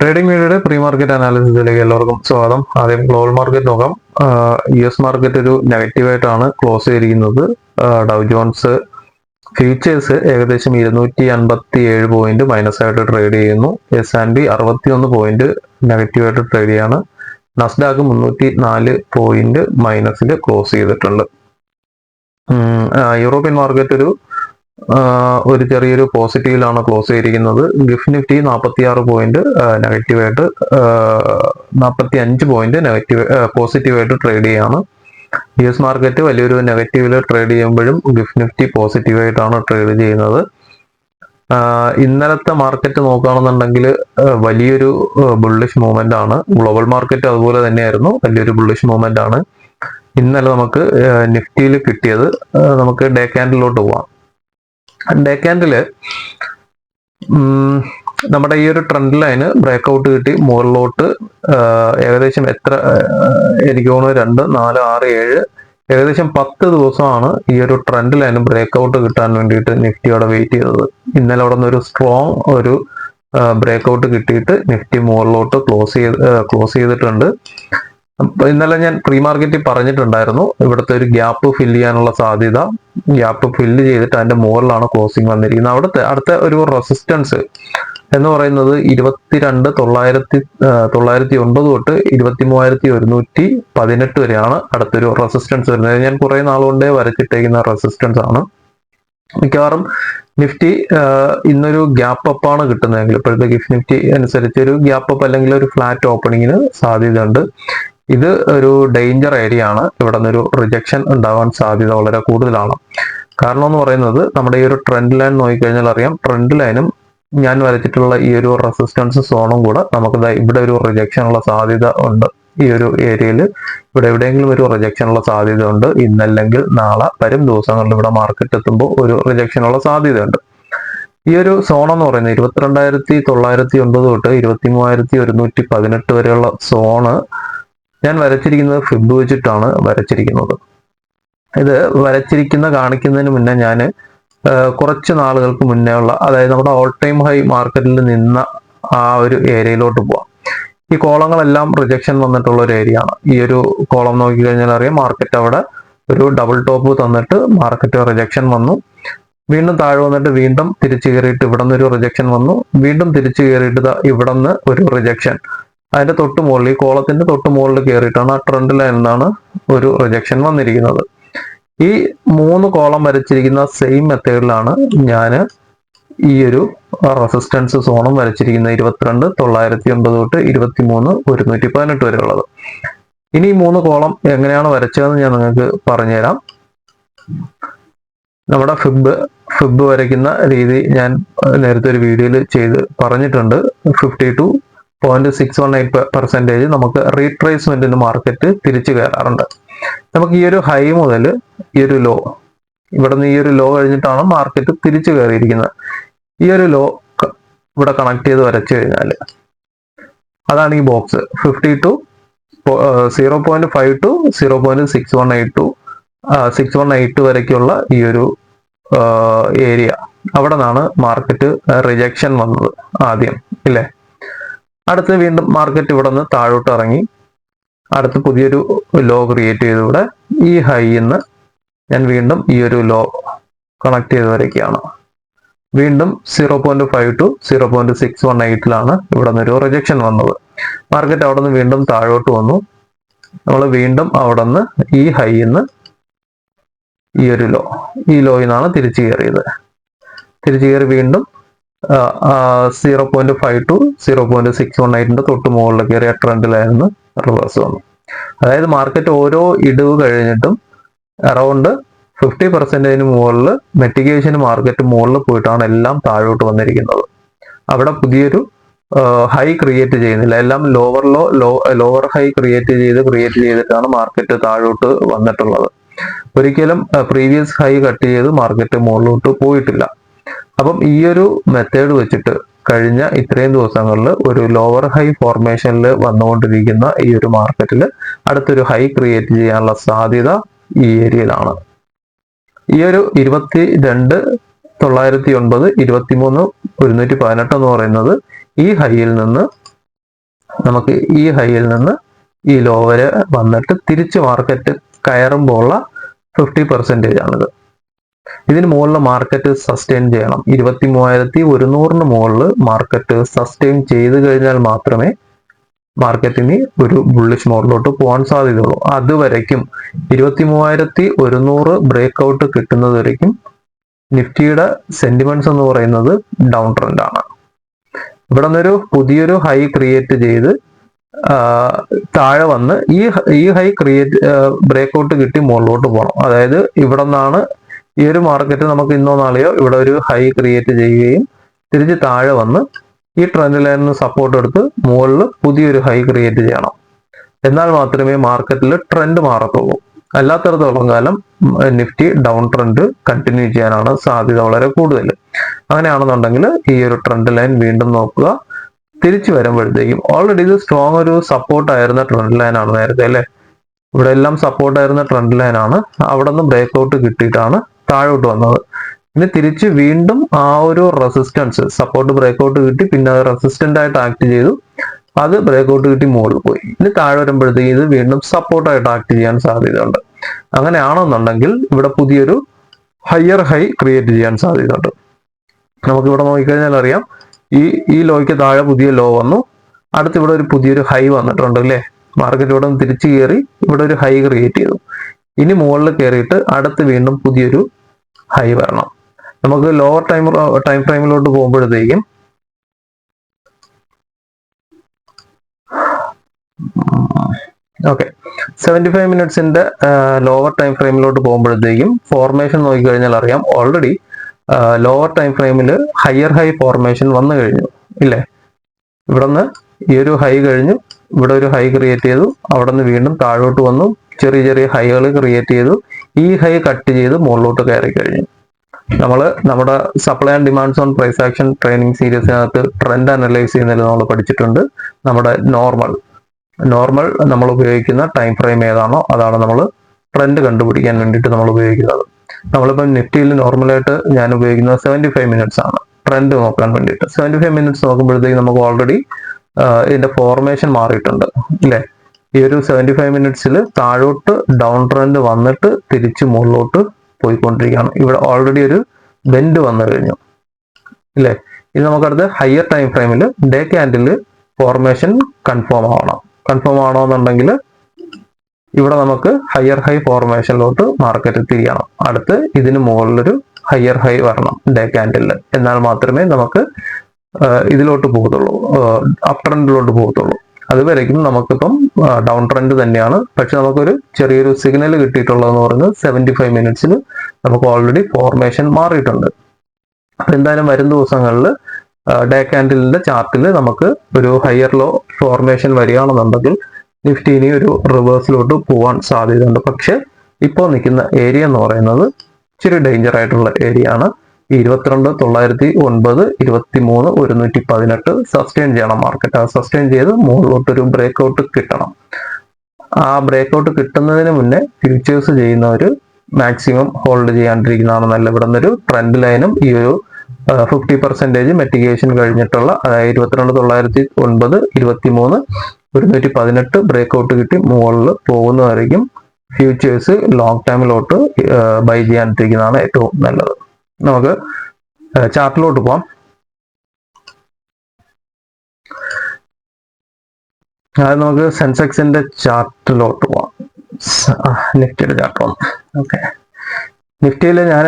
Trading മീഡിയയുടെ pre market അനാലിസിസിലേക്ക് എല്ലാവർക്കും സ്വാഗതം. ആദ്യം ഗ്ലോബൽ മാർക്കറ്റ് നോക്കാം. US മാർക്കറ്റ് ഒരു നെഗറ്റീവായിട്ടാണ് ക്ലോസ് ചെയ്തിരിക്കുന്നത്. ഡൗ ജോൺസ് ഫ്യൂച്ചേഴ്സ് ഏകദേശം 257 പോയിന്റ് മൈനസ് ആയിട്ട് ട്രേഡ് ചെയ്യുന്നു. S&P 61 പോയിന്റ് നെഗറ്റീവായിട്ട് ട്രേഡ് ചെയ്യാണ്. നസ്ഡാക്ക് 304 പോയിന്റ് മൈനസിൽ ക്ലോസ് ചെയ്തിട്ടുണ്ട്. യൂറോപ്യൻ മാർക്കറ്റ് ഒരു ചെറിയൊരു പോസിറ്റീവിലാണ് ക്ലോസ് ചെയ്തിരിക്കുന്നത്. ഗിഫ്റ്റ് നിഫ്റ്റി 46 പോയിന്റ് നെഗറ്റീവായിട്ട് 45 പോയിന്റ് പോസിറ്റീവായിട്ട് ട്രേഡ് ചെയ്യാണ്. US മാർക്കറ്റ് വലിയൊരു നെഗറ്റീവിൽ ട്രേഡ് ചെയ്യുമ്പോഴും ഗിഫ്റ്റ് നിഫ്റ്റി പോസിറ്റീവായിട്ടാണ് ട്രേഡ് ചെയ്യുന്നത്. ഇന്നലത്തെ മാർക്കറ്റ് നോക്കുകയാണെന്നുണ്ടെങ്കിൽ വലിയൊരു ബുള്ളിഷ് മൂവ്മെന്റ് ആണ്. ഗ്ലോബൽ മാർക്കറ്റ് അതുപോലെ തന്നെയായിരുന്നു, വലിയൊരു ബുള്ളിഷ് മൂവ്മെന്റ് ആണ്. ഇന്നലെ നമുക്ക് നിഫ്റ്റിയിൽ കിട്ടിയത്. നമുക്ക് ഡേ ക്യാൻഡിലോട്ട് പോവാം. ഡേ ക്യാൻഡില് നമ്മുടെ ഈ ഒരു ട്രെൻഡ് ലൈന് ബ്രേക്ക്ഔട്ട് കിട്ടി മുകളിലോട്ട് ഏകദേശം എനിക്ക് തോന്നുന്നു 2, 4, 6, 7 ഏകദേശം 10 ദിവസമാണ് ഈ ഒരു ട്രെൻഡ് ലൈന് ബ്രേക്ക്ഔട്ട് കിട്ടാൻ വേണ്ടിയിട്ട് നിഫ്റ്റി അവിടെ വെയിറ്റ് ചെയ്തത്. ഇന്നലെ അവിടെ നിന്ന് ഒരു സ്ട്രോങ് ഒരു ബ്രേക്ക്ഔട്ട് കിട്ടിയിട്ട് നിഫ്റ്റി മുകളിലോട്ട് ക്ലോസ് ചെയ്തിട്ടുണ്ട്. ഇന്നലെ ഞാൻ പ്രീ മാർക്കറ്റിൽ പറഞ്ഞിട്ടുണ്ടായിരുന്നു, ഇവിടുത്തെ ഒരു ഗ്യാപ്പ് ഫില്ല് ചെയ്യാനുള്ള സാധ്യത. ഗ്യാപ്പ് ഫില്ല് ചെയ്തിട്ട് അതിന്റെ മുകളിലാണ് ക്ലോസിംഗ് വന്നിരിക്കുന്നത്. അവിടുത്തെ അടുത്ത ഒരു റെസിസ്റ്റൻസ് എന്ന് പറയുന്നത് 22,909 തൊട്ട് 23,118 വരെയാണ് അടുത്തൊരു റെസിസ്റ്റൻസ് വരുന്നത്. ഞാൻ കുറെ നാളുകൊണ്ടേ വരച്ചിട്ടേക്കുന്ന റെസിസ്റ്റൻസ് ആണ്. മിക്കവാറും നിഫ്റ്റി ഇന്നൊരു ഗ്യാപ്പ് അപ്പാണ് കിട്ടുന്നതെങ്കിൽ, ഇപ്പോഴത്തെ ഗിഫ്റ്റ് നിഫ്റ്റി അനുസരിച്ച് ഒരു ഗ്യാപ്പ് അപ്പ് അല്ലെങ്കിൽ ഒരു ഫ്ലാറ്റ് ഓപ്പണിങ്ങിന് സാധ്യതയുണ്ട്. ഇത് ഒരു ഡേഞ്ചർ ഏരിയ ആണ്. ഇവിടെ നിന്നൊരു റിജക്ഷൻ ഉണ്ടാവാൻ സാധ്യത വളരെ കൂടുതലാണ്. കാരണം എന്ന് പറയുന്നത്, നമ്മുടെ ഈ ഒരു ട്രെൻഡ് ലൈൻ നോക്കിക്കഴിഞ്ഞാൽ അറിയാം, ട്രെൻഡ് ലൈനും ഞാൻ വരച്ചിട്ടുള്ള ഈ ഒരു റെസിസ്റ്റൻസ് സോണും കൂടെ നമുക്ക് ഇവിടെ ഒരു റിജക്ഷൻ ഉള്ള സാധ്യത ഉണ്ട്. ഈ ഒരു ഏരിയയിൽ ഇവിടെ എവിടെയെങ്കിലും ഒരു റിജക്ഷൻ ഉള്ള സാധ്യത ഉണ്ട്. ഇന്നല്ലെങ്കിൽ നാളെ വരും ദിവസങ്ങളിൽ ഇവിടെ മാർക്കറ്റ് എത്തുമ്പോൾ ഒരു റിജക്ഷൻ ഉള്ള സാധ്യതയുണ്ട്. ഈ ഒരു സോൺ എന്ന് പറയുന്നത് 22,909 തൊട്ട് 23,118 വരെയുള്ള സോണ് ഞാൻ വരച്ചിരിക്കുന്നത് ഫിബ് വെച്ചിട്ടാണ് വരച്ചിരിക്കുന്നത്. ഇത് കാണിക്കുന്നതിന് മുന്നേ ഞാൻ കുറച്ച് നാളുകൾക്ക് മുന്നേ ഉള്ള, അതായത് നമ്മുടെ ഓൾ ടൈം ഹൈ മാർക്കറ്റിൽ നിന്ന ആ ഒരു ഏരിയയിലോട്ട് പോവാം. ഈ കോളങ്ങളെല്ലാം റിജക്ഷൻ വന്നിട്ടുള്ള ഒരു ഏരിയ ആണ്. ഈ ഒരു കോളം നോക്കിക്കഴിഞ്ഞാൽ അറിയാം, മാർക്കറ്റ് അവിടെ ഒരു ഡബിൾ ടോപ്പ് തന്നിട്ട് മാർക്കറ്റ് റിജക്ഷൻ വന്നു. വീണ്ടും താഴെ വന്നിട്ട് വീണ്ടും തിരിച്ചു കയറിയിട്ട് ഇവിടെ നിന്ന് ഒരു റിജക്ഷൻ വന്നു. വീണ്ടും തിരിച്ചു കയറിയിട്ട് ഇവിടെ നിന്ന് ഒരു റിജക്ഷൻ. അതിന്റെ തൊട്ട് മുകളിൽ, ഈ കോളത്തിന്റെ തൊട്ട് മുകളിൽ കയറിയിട്ടാണ് ആ ട്രെൻഡ് ലൈനിൽ നിന്നാണ് ഒരു റിജക്ഷൻ വന്നിരിക്കുന്നത്. ഈ 3 കോളം വരച്ചിരിക്കുന്ന സെയിം മെത്തേഡിലാണ് ഞാൻ ഈ ഒരു റെസിസ്റ്റൻസ് സോണും വരച്ചിരിക്കുന്നത്. 22,909 തൊട്ട് 23,118 വരെ ഉള്ളത്. ഇനി ഈ 3 കോളം എങ്ങനെയാണ് വരച്ചതെന്ന് ഞാൻ നിങ്ങൾക്ക് പറഞ്ഞുതരാം. നമ്മുടെ ഫിബ് വരയ്ക്കുന്ന രീതി ഞാൻ നേരത്തെ ഒരു വീഡിയോയിൽ ചെയ്ത് പറഞ്ഞിട്ടുണ്ട്. 52.618% നമുക്ക് റീട്രേസ്മെന്റിന് മാർക്കറ്റ് തിരിച്ചു കയറാറുണ്ട്. നമുക്ക് ഈ ഒരു ഹൈ മുതൽ ഈ ഒരു ലോ, ഇവിടെ നിന്ന് ഈ ഒരു ലോ കഴിഞ്ഞിട്ടാണ് മാർക്കറ്റ് തിരിച്ചു കയറിയിരിക്കുന്നത്. ഈ ഒരു ലോ ഇവിടെ കണക്ട് ചെയ്ത് വരച്ചു കഴിഞ്ഞാൽ അതാണ് ഈ ബോക്സ്. 0.5 to 0.6182 വരയ്ക്കുള്ള ഈ ഒരു ഏരിയ, അവിടെ നിന്നാണ് മാർക്കറ്റ് റിജക്ഷൻ വന്നത് ആദ്യം, ഇല്ലേ? അടുത്ത് വീണ്ടും മാർക്കറ്റ് ഇവിടെ നിന്ന് താഴോട്ട് ഇറങ്ങി അടുത്ത് പുതിയൊരു ലോ ക്രിയേറ്റ് ചെയ്ത് ഇവിടെ ഈ ഹൈന്ന് ഞാൻ വീണ്ടും ഈ ഒരു ലോ കണക്ട് ചെയ്ത് വരയ്ക്കുകയാണ്. വീണ്ടും 0.5 to 0.618 ഇവിടെ നിന്നൊരു റിജക്ഷൻ വന്നത്. മാർക്കറ്റ് അവിടെ നിന്ന് വീണ്ടും താഴോട്ട് വന്നു. നമ്മൾ വീണ്ടും അവിടെ നിന്ന് ഈ ഹൈന്ന് ഈ ഒരു ലോ, ഈ ലോയിൽ നിന്നാണ് തിരിച്ചു കയറിയത്. തിരിച്ചു കയറി വീണ്ടും 0.5 to 0.618 തൊട്ട് മുകളിൽ കയറിയ ട്രെൻഡിലായിരുന്നു റിവേഴ്സ് വന്നു. അതായത് മാർക്കറ്റ് ഓരോ ഇടിവ് കഴിഞ്ഞിട്ടും അറൗണ്ട് 50% മുകളിൽ മെറ്റിഗേഷൻ മാർക്കറ്റ് മുകളിൽ പോയിട്ടാണ് എല്ലാം താഴോട്ട് വന്നിരിക്കുന്നത്. അവിടെ പുതിയൊരു ഹൈ ക്രിയേറ്റ് ചെയ്യുന്നില്ല. എല്ലാം ലോവർ ഹൈ ക്രിയേറ്റ് ചെയ്തിട്ടാണ് മാർക്കറ്റ് താഴോട്ട് വന്നിട്ടുള്ളത്. ഒരിക്കലും പ്രീവിയസ് ഹൈ കട്ട് ചെയ്ത് മാർക്കറ്റ് മുകളിലോട്ട് പോയിട്ടില്ല. അപ്പം ഈ ഒരു മെത്തേഡ് വെച്ചിട്ട് കഴിഞ്ഞ ഇത്രയും ദിവസങ്ങളിൽ ഒരു ലോവർ ഹൈ ഫോർമേഷനിൽ വന്നുകൊണ്ടിരിക്കുന്ന ഈ ഒരു മാർക്കറ്റിൽ അടുത്തൊരു ഹൈ ക്രിയേറ്റ് ചെയ്യാനുള്ള സാധ്യത ഈ ഏരിയയിലാണ്. ഈ ഒരു 22,909 23,118 എന്ന് പറയുന്നത് ഈ ഹൈയിൽ നിന്ന് നമുക്ക് ഈ ഹൈയിൽ നിന്ന് ഈ ലോ വരെ വന്നിട്ട് തിരിച്ച് മാർക്കറ്റ് കയറുമ്പോൾ ഉള്ള 50% ആണിത്. ഇതിന് മുകളിൽ മാർക്കറ്റ് സസ്റ്റെയിൻ ചെയ്യണം. 23,100 മുകളിൽ മാർക്കറ്റ് സസ്റ്റെയിൻ ചെയ്ത് കഴിഞ്ഞാൽ മാത്രമേ മാർക്കറ്റിന് ഒരു ബുള്ളിഷ് മോഡിലോട്ട് പോകാൻ സാധ്യതയുള്ളൂ. അതുവരയ്ക്കും 23,100 ബ്രേക്ക് ഔട്ട് കിട്ടുന്നത് വരയ്ക്കും നിഫ്റ്റിയുടെ സെന്റിമെന്റ്സ് എന്ന് പറയുന്നത് ഡൗൺ ട്രെൻഡ് ആണ്. ഇവിടെ നിന്നൊരു പുതിയൊരു ഹൈ ക്രിയേറ്റ് ചെയ്ത് താഴെ വന്ന് ഈ ഹൈ ക്രിയേറ്റ് ബ്രേക്ക് ഔട്ട് കിട്ടി മുകളിലോട്ട് പോകണം. അതായത് ഇവിടെ നിന്നാണ് ഈ ഒരു മാർക്കറ്റ് നമുക്ക് ഇന്നോ നാളെയോ ഇവിടെ ഒരു ഹൈ ക്രിയേറ്റ് ചെയ്യുകയും തിരിച്ച് താഴെ വന്ന് ഈ ട്രെൻഡ് ലൈനിന് സപ്പോർട്ട് എടുത്ത് മുകളിൽ പുതിയൊരു ഹൈ ക്രിയേറ്റ് ചെയ്യണം. എന്നാൽ മാത്രമേ മാർക്കറ്റിൽ ട്രെൻഡ് മാറത്തുള്ളൂ. അല്ലാത്തടത്തോളം കാലം നിഫ്റ്റി ഡൗൺ ട്രെൻഡ് കണ്ടിന്യൂ ചെയ്യാനാണ് സാധ്യത വളരെ കൂടുതൽ. അങ്ങനെയാണെന്നുണ്ടെങ്കിൽ ഈ ഒരു ട്രെൻഡ് ലൈൻ വീണ്ടും നോക്കുക. തിരിച്ചു വരുമ്പോഴത്തേക്കും ഓൾറെഡി ഇത് സ്ട്രോങ് ഒരു സപ്പോർട്ട് ആയിരുന്ന ട്രെൻഡ് ലൈൻ ആണ് നേരത്തെ അല്ലേ. ഇവിടെ എല്ലാം സപ്പോർട്ട് ആയിരുന്ന ട്രെൻഡ് ലൈൻ ആണ്. അവിടെ നിന്ന് ബ്രേക്ക് ഔട്ട് കിട്ടിയിട്ടാണ് താഴോട്ട് വന്നത്. ഇനി തിരിച്ച് വീണ്ടും ആ ഒരു റെസിസ്റ്റൻസ് സപ്പോർട്ട് ബ്രേക്ക് ഔട്ട് കിട്ടി, പിന്നെ അത് റെസിസ്റ്റന്റ് ആയിട്ട് ആക്ട് ചെയ്തു, അത് ബ്രേക്ക് ഔട്ട് കിട്ടി മുകളിൽ പോയി. ഇനി താഴെ വരുമ്പോഴത്തേക്ക് ഇത് വീണ്ടും സപ്പോർട്ടായിട്ട് ആക്ട് ചെയ്യാൻ സാധ്യതയുണ്ട്. അങ്ങനെയാണെന്നുണ്ടെങ്കിൽ ഇവിടെ പുതിയൊരു ഹയർ ഹൈ ക്രിയേറ്റ് ചെയ്യാൻ സാധ്യതയുണ്ട്. നമുക്കിവിടെ നോക്കിക്കഴിഞ്ഞാൽ അറിയാം, ഈ ലോയ്ക്ക് താഴെ പുതിയ ലോ വന്നു, അടുത്ത് ഇവിടെ ഒരു പുതിയൊരു ഹൈ വന്നിട്ടുണ്ട് അല്ലേ. മാർക്കറ്റ് ഇവിടെ തിരിച്ചു കയറി ഇവിടെ ഒരു ഹൈ ക്രിയേറ്റ് ചെയ്തു. ഇനി മുകളിൽ കയറിയിട്ട് അടുത്ത് വീണ്ടും പുതിയൊരു ഹൈ വരണം. നമുക്ക് ലോവർ ടൈം ഫ്രെയിമിലോട്ട് പോകുമ്പോഴത്തേക്കും ഓക്കെ 75 മിനിറ്റ്സിന്റെ ലോവർ ടൈം ഫ്രെയിമിലോട്ട് പോകുമ്പോഴത്തേക്കും ഫോർമേഷൻ നോക്കിക്കഴിഞ്ഞാൽ അറിയാം, ഓൾറെഡി ലോവർ ടൈം ഫ്രെയിമിൽ ഹയർ ഹൈ ഫോർമേഷൻ വന്നു കഴിഞ്ഞു ഇല്ലേ. ഇവിടെ നിന്ന് ഈ ഒരു ഹൈ കഴിഞ്ഞു, ഇവിടെ ഒരു ഹൈ ക്രിയേറ്റ് ചെയ്തു, അവിടെ നിന്ന് വീണ്ടും താഴോട്ട് വന്നു, ചെറിയ ചെറിയ ഹൈകൾ ക്രിയേറ്റ് ചെയ്തു, ഈ ഹൈ കട്ട് ചെയ്ത് മുകളിലോട്ട് കയറി കഴിഞ്ഞു. നമ്മുടെ supply and demands on price action training സീരീസിനകത്ത് ട്രെൻഡ് അനലൈസ് ചെയ്യുന്നതിൽ നമ്മൾ പഠിച്ചിട്ടുണ്ട്. നമ്മുടെ നോർമൽ നമ്മൾ ഉപയോഗിക്കുന്ന ടൈം ഫ്രെയിം ഏതാണോ അതാണ് നമ്മൾ ട്രെൻഡ് കണ്ടുപിടിക്കാൻ വേണ്ടിയിട്ട് നമ്മൾ ഉപയോഗിക്കുന്നത്. നമ്മളിപ്പം നിഫ്റ്റിയിൽ നോർമലായിട്ട് ഞാൻ ഉപയോഗിക്കുന്നത് 75 മിനിറ്റ്സ് ആണ് ട്രെൻഡ് നോക്കാൻ വേണ്ടിയിട്ട്. 75 മിനിറ്റ്സ് നോക്കുമ്പോഴത്തേക്ക് നമുക്ക് ഓൾറെഡി ഇതിന്റെ ഫോർമേഷൻ മാറിയിട്ടുണ്ട് അല്ലേ. ഈ ഒരു 75 മിനിറ്റ്സിൽ താഴോട്ട് ഡൗൺ ട്രെൻഡ് വന്നിട്ട് തിരിച്ച് മുകളിലോട്ട് പോയിക്കൊണ്ടിരിക്കുകയാണ്. ഇവിടെ ഓൾറെഡി ഒരു ബെൻഡ് വന്നു കഴിഞ്ഞു ഇല്ലേ. ഇത് നമുക്കടുത്ത് ഹയർ ടൈം ഫ്രെയിമിൽ ഡേ ക്യാൻഡിൽ ഫോർമേഷൻ കൺഫേം ആവണമെന്നുണ്ടെങ്കിൽ ഇവിടെ നമുക്ക് ഹയർ ഹൈ ഫോർമേഷനിലോട്ട് മാർക്കറ്റ് തിരിയണം. അടുത്ത് ഇതിന് മുകളിലൊരു ഹയർ ഹൈ വരണം ഡേ ക്യാൻഡിൽ. എന്നാൽ മാത്രമേ നമുക്ക് ഇതിലോട്ട് പോകത്തുള്ളൂ, അപ് ട്രെൻഡിലോട്ട് പോകത്തുള്ളൂ. അതുവരേക്കും നമുക്കിപ്പം ഡൗൺ ട്രെൻഡ് തന്നെയാണ്. പക്ഷെ നമുക്കൊരു ചെറിയൊരു സിഗ്നൽ കിട്ടിയിട്ടുള്ളതെന്ന് പറയുന്നത് 75 മിനിറ്റ്സിൽ നമുക്ക് ഓൾറെഡി ഫോർമേഷൻ മാറിയിട്ടുണ്ട്. എന്തായാലും വരും ദിവസങ്ങളിൽ ഡേ ക്യാൻഡിലിന്റെ ചാർട്ടിൽ നമുക്ക് ഒരു ഹയർ ലോ ഫോർമേഷൻ വരികയാണെന്നുണ്ടെങ്കിൽ നിഫ്റ്റി ഇനി ഒരു റിവേഴ്സിലോട്ട് പോകാൻ സാധ്യതയുണ്ട്. പക്ഷെ ഇപ്പോൾ നിൽക്കുന്ന ഏരിയ എന്ന് പറയുന്നത് ഇച്ചിരി ഡേഞ്ചർ ആയിട്ടുള്ള ഏരിയ ആണ്. 22,909, 23,118 സസ്റ്റെയിൻ ചെയ്യണം മാർക്കറ്റ്. ആ സസ്റ്റെയിൻ ചെയ്ത് മുകളിലോട്ടൊരു ബ്രേക്ക് ഔട്ട് കിട്ടണം. ആ ബ്രേക്ക് ഔട്ട് കിട്ടുന്നതിന് മുന്നേ ഫ്യൂച്ചേഴ്സ് ചെയ്യുന്നവർ മാക്സിമം ഹോൾഡ് ചെയ്യാണ്ടിരിക്കുന്നതാണ് നല്ല. ഇവിടെ നിന്നൊരു ട്രെൻഡ് ലൈനും ഈ ഒരു 50% മെറ്റിഗേഷൻ കഴിഞ്ഞിട്ടുള്ള, അതായത് 22,909, 23,118 ബ്രേക്ക് ഔട്ട് കിട്ടി മുകളിൽ പോകുന്നതായിരിക്കും ഫ്യൂച്ചേഴ്സ് ലോങ് ടൈമിലോട്ട് ബൈ ചെയ്യാണ്ടിരിക്കുന്നതാണ് ഏറ്റവും നല്ലത്. നമുക്ക് ചാർട്ടിലോട്ട് പോവാം. അതായത് നമുക്ക് സെൻസെക്സിന്റെ ചാർട്ടിലോട്ട് പോവാം. നിഫ്റ്റിയുടെ ചാർട്ട് പോകാം. ഓക്കെ, നിഫ്റ്റിയിൽ ഞാൻ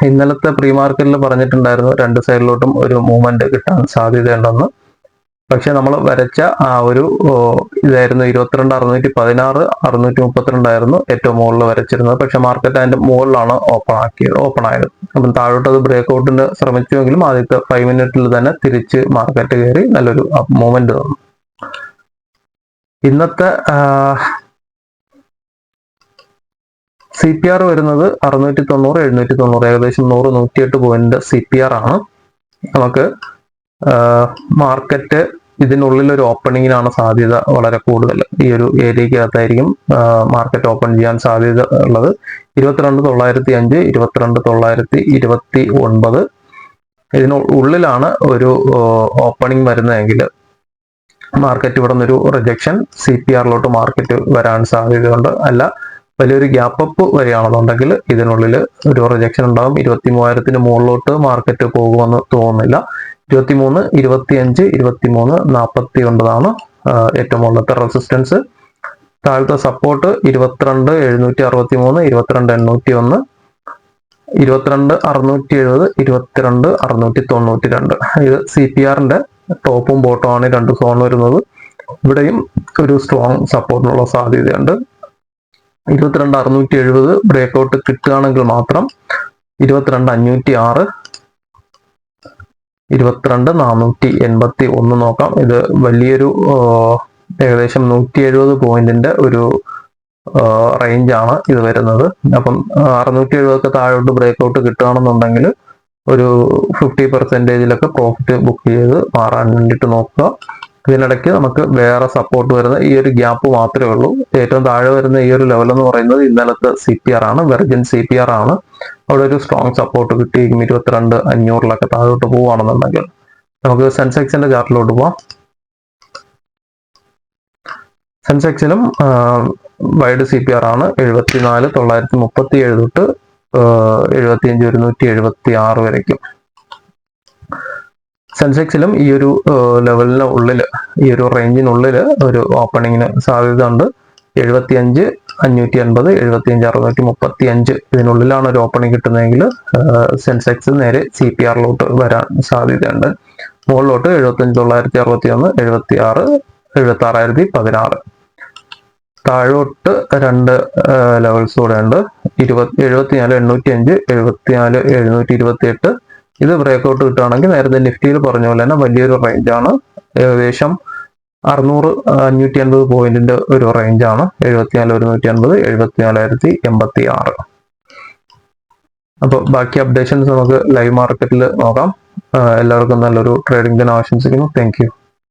ഇന്നലത്തെ പ്രീ മാർക്കറ്റിൽ പറഞ്ഞിട്ടുണ്ടായിരുന്നു രണ്ട് സൈഡിലോട്ടും ഒരു മൂവ്മെന്റ് കിട്ടാൻ സാധ്യതയുണ്ടെന്ന്. പക്ഷെ നമ്മൾ വരച്ച ആ ഒരു ഇതായിരുന്നു 22,616, 632 ആയിരുന്നു ഏറ്റവും മുകളിൽ വരച്ചിരുന്നത്. പക്ഷെ മാർക്കറ്റ് അതിന്റെ മുകളിലാണ് ഓപ്പൺ ആയത്. അപ്പം താഴോട്ട് അത് ബ്രേക്ക് ഔട്ടിന് ശ്രമിച്ചുവെങ്കിലും ആദ്യത്തെ 5 മിനിറ്റിൽ തന്നെ തിരിച്ച് മാർക്കറ്റ് കയറി നല്ലൊരു മൂവ്മെന്റ് തന്നു. ഇന്നത്തെ CPR വരുന്നത് 690, 790, ഏകദേശം 100-108 പോയിന്റ് CPR ആണ്. നമുക്ക് മാർക്കറ്റ് ഇതിനുള്ളിൽ ഒരു ഓപ്പണിങ്ങിനാണ് സാധ്യത വളരെ കൂടുതൽ. ഈ ഒരു ഏരിയക്കകത്തായിരിക്കും മാർക്കറ്റ് ഓപ്പൺ ചെയ്യാൻ സാധ്യത ഉള്ളത്. 22,905, 22,929 ഇതിനുള്ളിലാണ് ഒരു ഓപ്പണിംഗ് വരുന്നതെങ്കിൽ മാർക്കറ്റ് ഇവിടെ നിന്നൊരു റിജക്ഷൻ CPR-ലോട്ട് മാർക്കറ്റ് വരാൻ സാധ്യതയുണ്ട്. അല്ല വലിയൊരു ഗ്യാപ്പ് അപ്പ് വരികയാണെന്നുണ്ടെങ്കിൽ ഇതിനുള്ളിൽ ഒരു റിജക്ഷൻ ഉണ്ടാകും. 23,000-ന് മുകളിലോട്ട് മാർക്കറ്റ് പോകുമെന്ന് തോന്നുന്നില്ല. 23, 25, 23, 49 ഏറ്റവും മുകളിലത്തെ റെസിസ്റ്റൻസ്. താഴത്തെ സപ്പോർട്ട് 22,763, 22,801, 22,670, 22,692. ഇത് CPR-ന്റെ ടോപ്പും ബോട്ടമാണ് രണ്ട് സോൺ വരുന്നത്. ഇവിടെയും ഒരു സ്ട്രോങ് സപ്പോർട്ടിനുള്ള സാധ്യതയുണ്ട്. 22,670 ബ്രേക്ക്ഔട്ട് കിട്ടുകയാണെങ്കിൽ മാത്രം 22,506, 22,481 നോക്കാം. ഇത് വലിയൊരു ഏകദേശം 170 പോയിന്റിന്റെ ഒരു റേഞ്ചാണ് ഇത് വരുന്നത്. അപ്പം 670 താഴോട്ട് ബ്രേക്ക്ഔട്ട് കിട്ടുകയാണെന്നുണ്ടെങ്കിൽ ഒരു 50%-ലൊക്കെ പ്രോഫിറ്റ് ബുക്ക് ചെയ്ത് മാറാൻ വേണ്ടിയിട്ട് നോക്കുക. ഇതിനിടയ്ക്ക് നമുക്ക് വേറെ സപ്പോർട്ട് വരുന്ന ഈ ഒരു ഗ്യാപ്പ് മാത്രമേ ഉള്ളൂ. ഏറ്റവും താഴെ വരുന്ന ഈ ഒരു ലെവൽ എന്ന് പറയുന്നത് ഇന്നലത്തെ CPR ആണ്, വെർജിൻ CPR ആണ്. അവിടെ ഒരു സ്ട്രോങ് സപ്പോർട്ട് കിട്ടിയിരിക്കും 22,500-ലൊക്കെ താഴോട്ട് പോവുകയാണെന്നുണ്ടെങ്കിൽ. നമുക്ക് സെൻസെക്സിന്റെ ചാർട്ടിലോട്ട് പോവാം. സെൻസെക്സിലും വൈഡ് CPR ആണ് 74,937 തൊട്ട് 75,176 വരയ്ക്കും. സെൻസെക്സിലും ഈ ഒരു ലെവലിന് ഉള്ളിൽ, ഈ ഒരു റേഞ്ചിനുള്ളിൽ ഒരു ഓപ്പണിങ്ങിന് സാധ്യത ഉണ്ട്. 75,580, 75,635 ഇതിനുള്ളിലാണ് ഒരു ഓപ്പണിംഗ് കിട്ടുന്നതെങ്കിൽ സെൻസെക്സ് നേരെ CPR-ലോട്ട് വരാൻ സാധ്യതയുണ്ട്. മുകളിലോട്ട് 75,961, 76, 76,016. താഴോട്ട് രണ്ട് ലെവൽസ് കൂടെ ഉണ്ട്. 74,805, 74,728. ഇത് ബ്രേക്ക്ഔട്ട് കിട്ടുകയാണെങ്കിൽ നേരത്തെ നിഫ്റ്റിയിൽ പറഞ്ഞ പോലെ തന്നെ വലിയൊരു റേഞ്ചാണ്. ഏകദേശം 600-550 പോയിന്റിന്റെ ഒരു റേഞ്ചാണ്. 74,150, 74,086. അപ്പോൾ ബാക്കി അപ്ഡേഷൻസ് നമുക്ക് ലൈവ് മാർക്കറ്റിൽ നോക്കാം. എല്ലാവർക്കും നല്ലൊരു ട്രേഡിംഗ് ദിനം ആശംസിക്കുന്നു. Thank you.